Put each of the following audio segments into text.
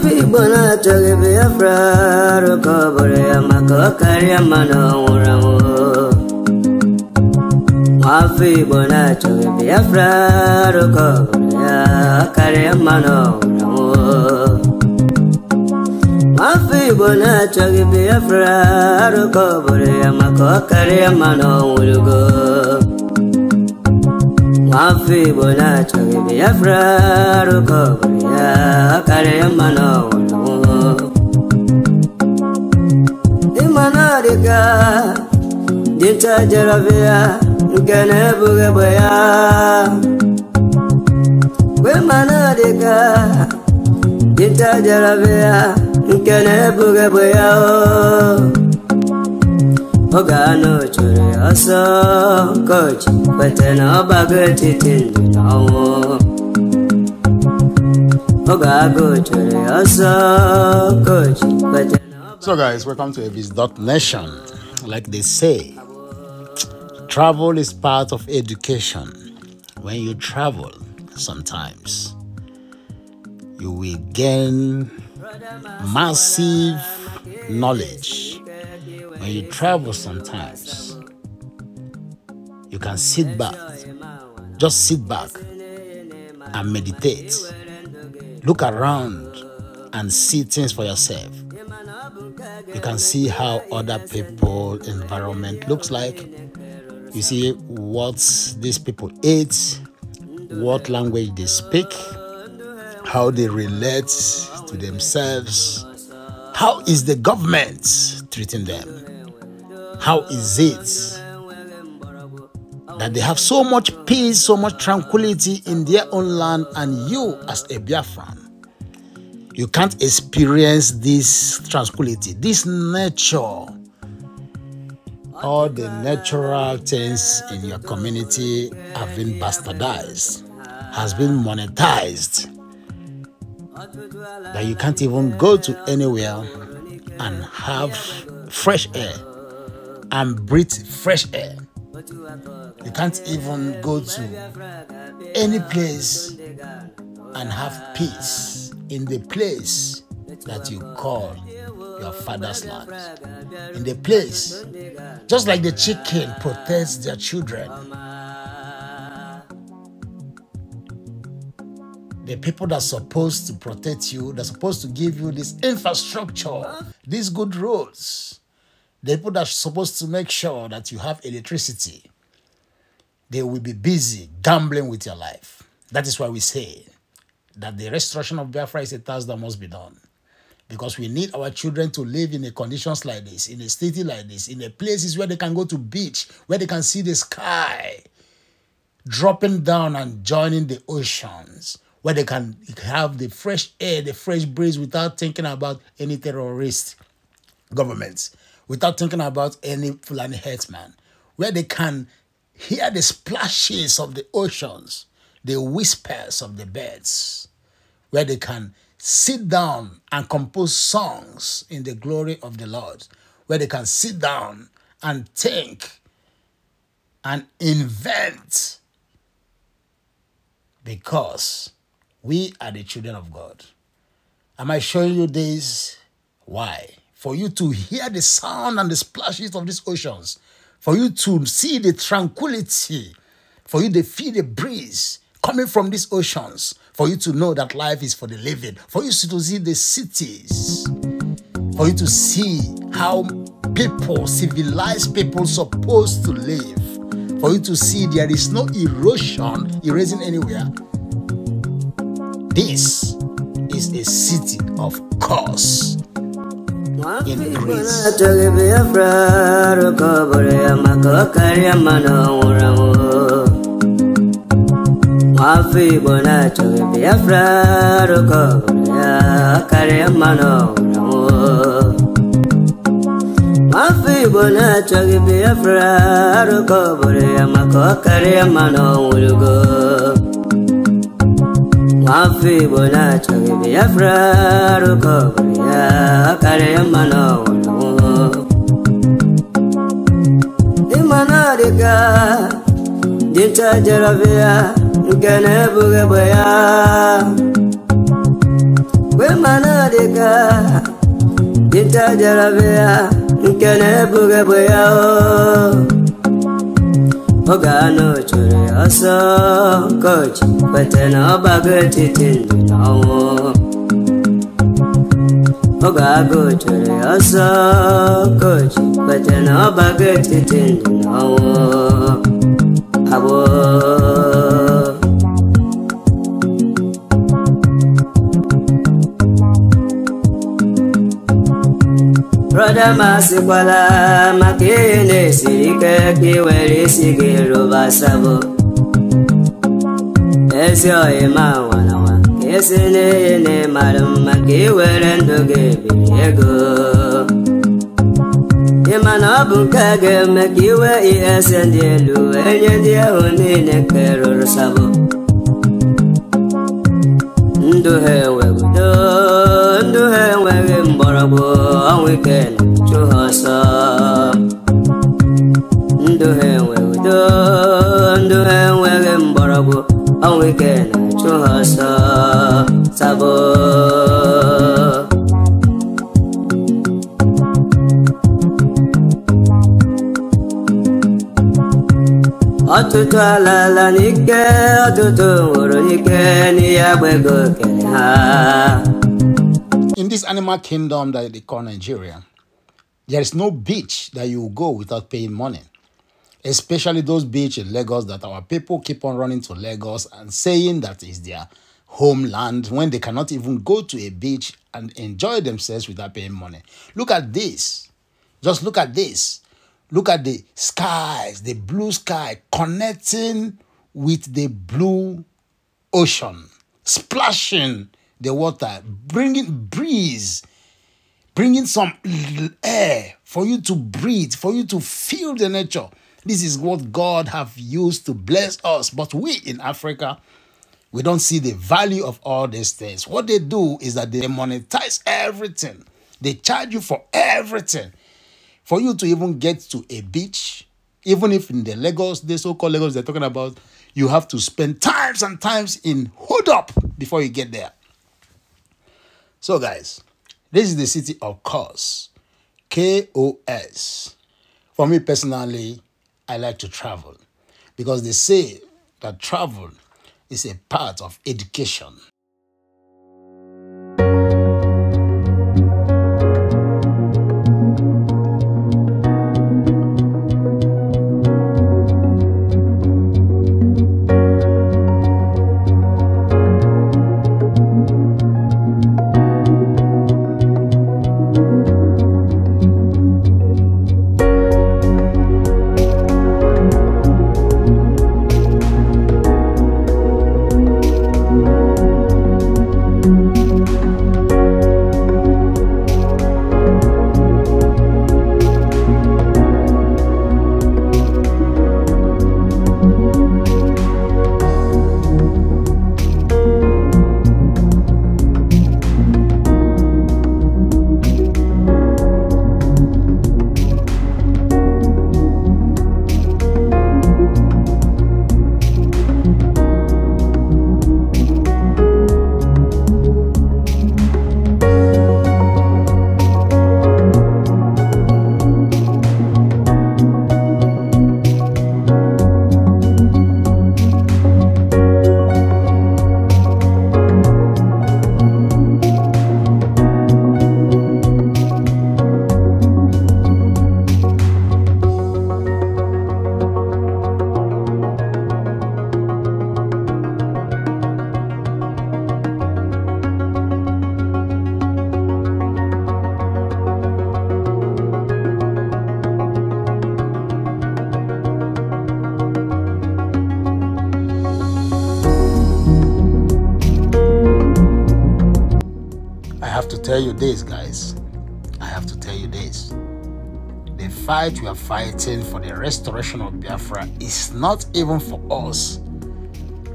Mafi bona choge Biafra Rokobore Amako Kariamano Uramo Mafi bona choge Biafra Rokobore Kariamano Uramo Mafi bona choge Biafra Rokobore Amako Kariamano Urugo Mafi bona choge Biafra Rokobore Kariamano Imanadika Dinta Jaravia Gane Bugabaya Wimanadika Dinta Jaravia Gane Bugabaya Ogano Churi Aso Coach Patena Bagati Tindino So guys, welcome to Avis.nation. Like they say, travel is part of education. When you travel, sometimes you will gain massive knowledge. When you travel, sometimes you can sit back, just sit back and meditate. Look around and see things for yourself. You can see how other people's environment looks like. You see what these people eat, what language they speak, how they relate to themselves. How is the government treating them? How is it that they have so much peace, so much tranquility in their own land, and you as a Biafran, you can't experience this tranquility, this nature, all the natural things in your community have been bastardized, has been monetized, that you can't even go to anywhere and have fresh air and breathe fresh air. You can't even go to any place and have peace in the place that you call your father's land. In the place, just like the chicken protects their children, the people that are supposed to protect you, they're supposed to give you this infrastructure, these good roads, the people that are supposed to make sure that you have electricity, they will be busy gambling with your life. That is why we say that the restoration of Biafra is a task that must be done. Because we need our children to live in a conditions like this, in a city like this, in a places where they can go to beach, where they can see the sky dropping down and joining the oceans, where they can have the fresh air, the fresh breeze without thinking about any terrorist governments, without thinking about any Fulani headsman, where they can hear the splashes of the oceans, the whispers of the birds, where they can sit down and compose songs in the glory of the Lord, where they can sit down and think and invent, because we are the children of God. Am I showing you this? Why? For you to hear the sound and the splashes of these oceans, for you to see the tranquility, for you to feel the breeze coming from these oceans, for you to know that life is for the living, for you to see the cities, for you to see how people, civilized people, supposed to live, for you to see there is no erasing anywhere. This is a city of course in Greece. Mafi bona choge Biafra Rokobore Kariamano Mafi bona choge Biafra Rokobore Amako Kariamano Urugo Mafi bona choge Biafra Rokobore Kariamano Imanadika Dinta Jaravia Gane Bugabaya Wimanadika Jarabia, Dinta Jarabia, Nkene Bugaboya, Ogano Churi, also, coach, but an obagati tin, Ogago Churi, also, coach, but an obagati tin, Brother Masikwala Makine Sirike Kiweri Sigiru Basabo Esio Ima Wanawa Kesine Ne Madam Makiwere Ndoge Biego Imanabu Kage Makiwe Iesendelu Enyedia Unine Kero Sabo Nduhe Wegudo Nduhe Wege Mbarabu Weekend to Hossa Nduhe Wegudo Nduhe Wege Mbarabu a weekend to Hossa Sabo Atutu alala nike, atutu woro nike, ni abwego kene ha. In this animal kingdom that they call Nigeria, there is no beach that you will go without paying money. Especially those beaches in Lagos that our people keep on running to Lagos and saying that is their homeland when they cannot even go to a beach and enjoy themselves without paying money. Look at this. Just look at this. Look at the skies, the blue sky connecting with the blue ocean, splashing the water, bringing breeze, bringing some air for you to breathe, for you to feel the nature. This is what God have used to bless us. But we in Africa, we don't see the value of all these things. What they do is that they monetize everything. They charge you for everything. For you to even get to a beach, even if in the Lagos, the so-called Lagos they're talking about, you have to spend times and times in hold up before you get there. So guys, this is the city of Kos, K-O-S. For me personally, I like to travel because they say that travel is a part of education. Tell you this, guys. I have to tell you this. The fight we are fighting for the restoration of Biafra is not even for us,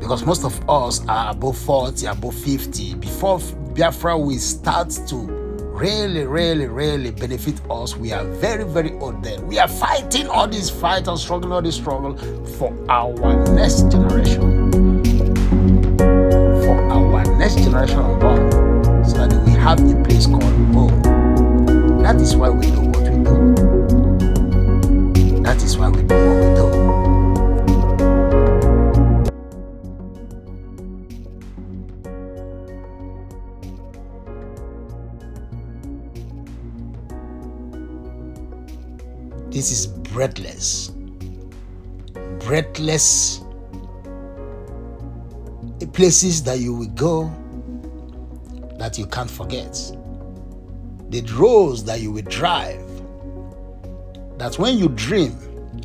because most of us are above 40, above 50. Before Biafra will start to really benefit us, we are very old then. We are fighting all this fight and struggling all this struggle for our next generation. For our next generation unborn, so that we have a place called This is breathless. Breathless places that you will go that you can't forget. The roads that you will drive, that when you dream,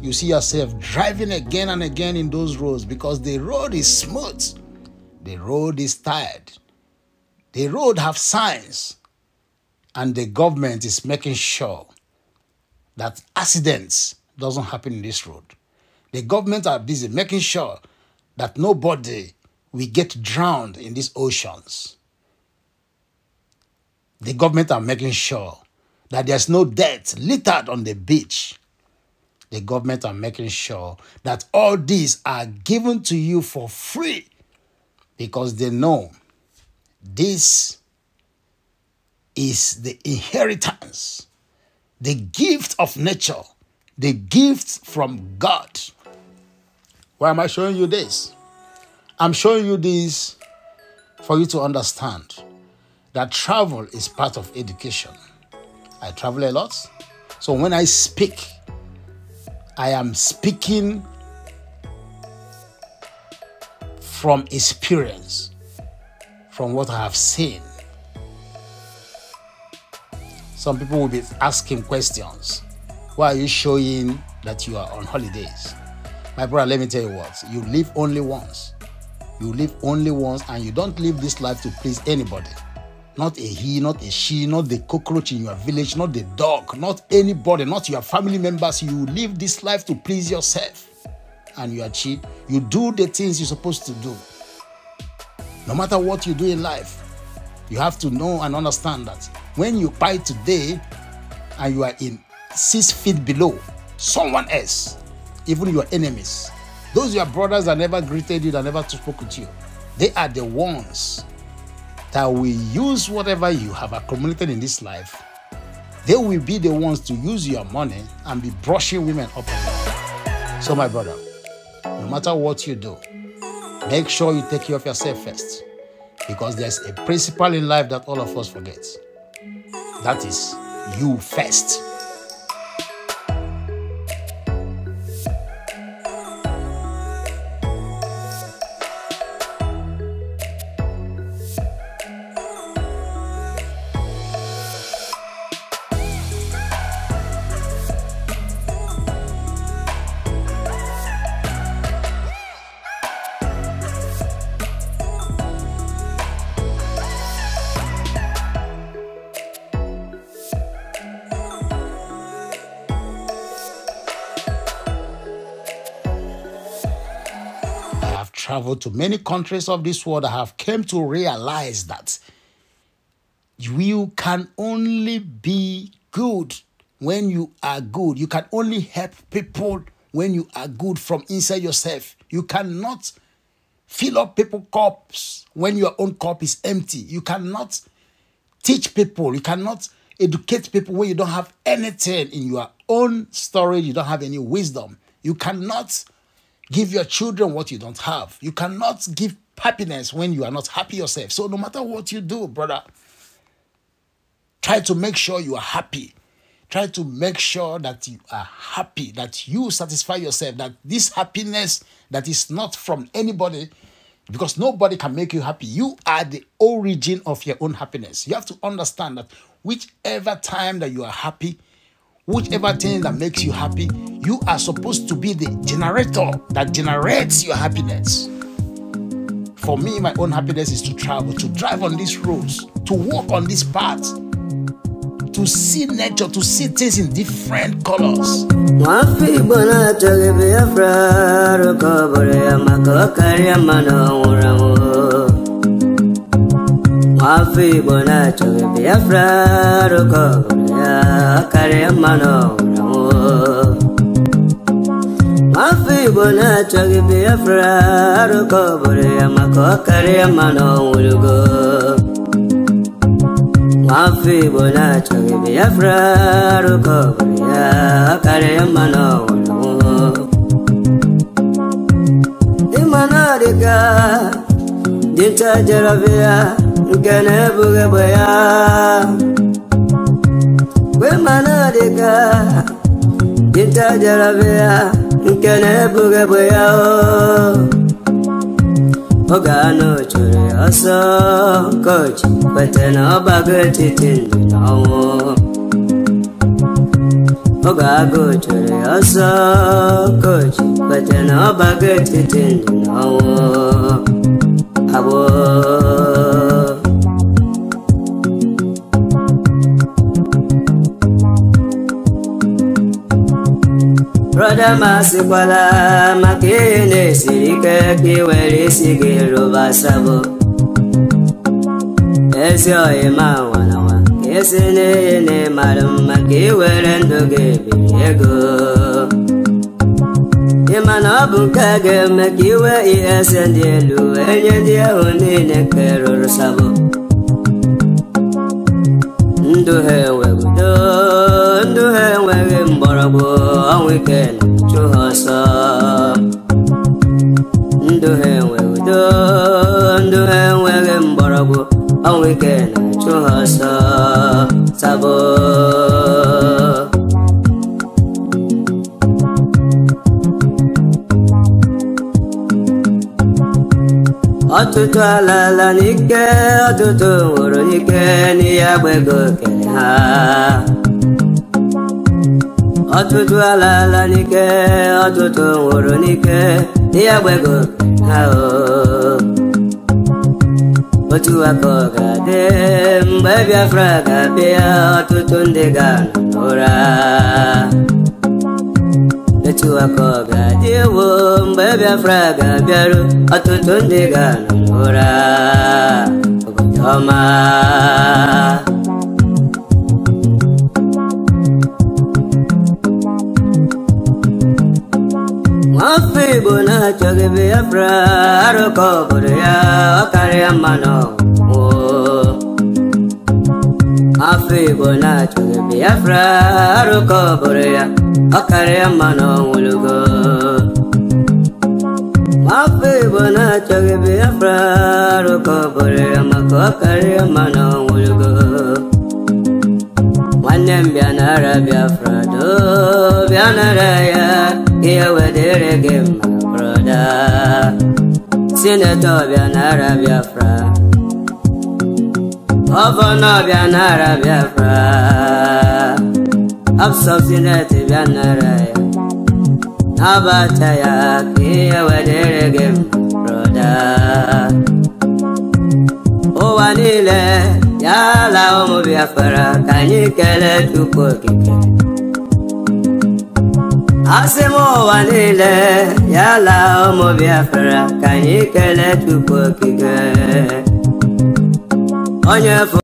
you see yourself driving again and again in those roads because the road is smooth. The road is tired. The road have signs, and the government is making sure that accidents doesn't happen in this road. The government are busy making sure that nobody will get drowned in these oceans. The government are making sure that there's no death littered on the beach. The government are making sure that all these are given to you for free because they know this is the inheritance, the gift of nature, the gift from God. Why am I showing you this? I'm showing you this for you to understand that travel is part of education. I travel a lot. So when I speak, I am speaking from experience, from what I have seen. Some people will be asking questions. Why are you showing that you are on holidays? My brother, let me tell you what. You live only once. You live only once, and you don't live this life to please anybody. Not a he, not a she, not the cockroach in your village, not the dog, not anybody, not your family members. You live this life to please yourself. And you achieve. You do the things you're supposed to do. No matter what you do in life, you have to know and understand that when you fight today and you are in 6 feet below someone else, even your enemies, those your brothers that never greeted you, that never spoke with you, they are the ones that will use whatever you have accumulated in this life. They will be the ones to use your money and be brushing women up and down. So my brother, no matter what you do, make sure you take care of yourself first, because there's a principle in life that all of us forget. That is you first. Traveled to many countries of this world. I have come to realize that you can only be good when you are good. You can only help people when you are good from inside yourself. You cannot fill up people's cups when your own cup is empty. You cannot teach people. You cannot educate people when you don't have anything in your own storage. You don't have any wisdom. You cannot give your children what you don't have. You cannot give happiness when you are not happy yourself. So no matter what you do, brother, try to make sure you are happy. Try to make sure that you are happy, that you satisfy yourself, that this happiness that is not from anybody, because nobody can make you happy. You are the origin of your own happiness. You have to understand that whichever time that you are happy, whichever thing that makes you happy, you are supposed to be the generator that generates your happiness. For me, my own happiness is to travel, to drive on these roads, to walk on this path, to see nature, to see things in different colors. Mafi bona choge Biafra roko ya kare mano ramo. Mafi bona choge Biafra roko ya mako kare mano urugo. Mafi bona choge Biafra roko ya kare mano ramo. Imana deka dinta jarabia. Gana buga baya, we mana deka, Dinta jarabia nkene buge boya Ogano chure aso coach Petena bagati tindi nawo Ogago chure aso coach Petena bagati tindi nawo Abo Brother Masikwala makine sirike kiweri sigiru basabo Esyo ima wanawa kesine ne marum makiwere ndoge biego Imana bunkage makiwe iesendelu enye dia unine kerur sabo Nduhe wewe mbarabu awike chuhasa Nduhe wewe mbarabu awike chuhasa sabo Atutu alala nike atutu wuru nike ni agbego kele ha Atutu alala nike atutu wuru nike ni agbego kele ha Otu akoga de mbe Biafra ga bia atutu ndiga n'ụra Otu akoga dewo mbe Biafra ga biaru atutu ndiga n'ụra Ogotoma Mafibo na choge Biafra aroko buria okaria mano Mafibo na choge Biafra aroko buria okaria mano wulugo Mafibo na choge Biafra aroko buria mako okaria mano wulugo Wanem bianara Biafra do bianara ya Iya wedere game brother Senator bianara Biafra Governor bianara Biafra Absor Senate bianara ya Nabata ya Iya wedere game brother Owanile Yala omo Biafra Kanyi kele tuko kike Asemo wanile yala omo Biafra kanyi kele tuko kike Onye